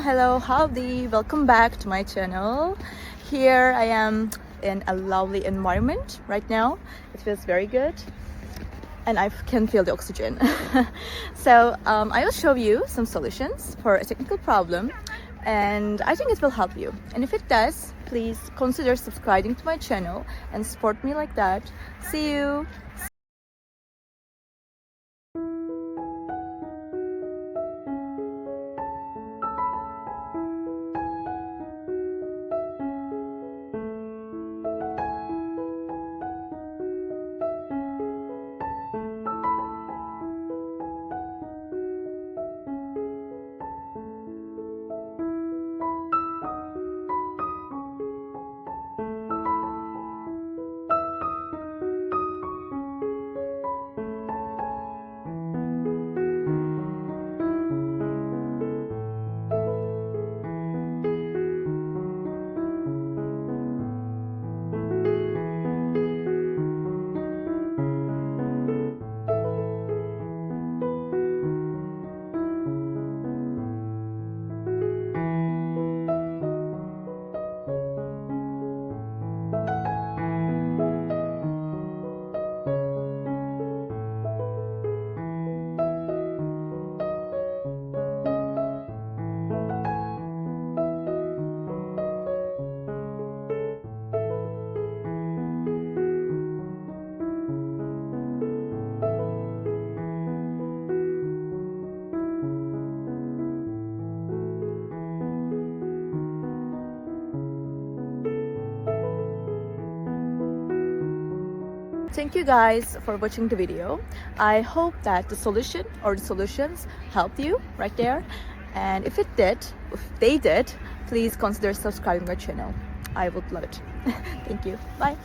Hello, howdy, welcome back to my channel. Here I am in a lovely environment right now. It feels very good and I can feel the oxygen. So I will show you some solutions for a technical problem, and I think it will help you. And if it does, please consider subscribing to my channel and support me like that. See you. Thank you guys for watching the video. I hope that the solution or the solutions helped you right there. And if they did, please consider subscribing my channel. I would love it. Thank you. Bye.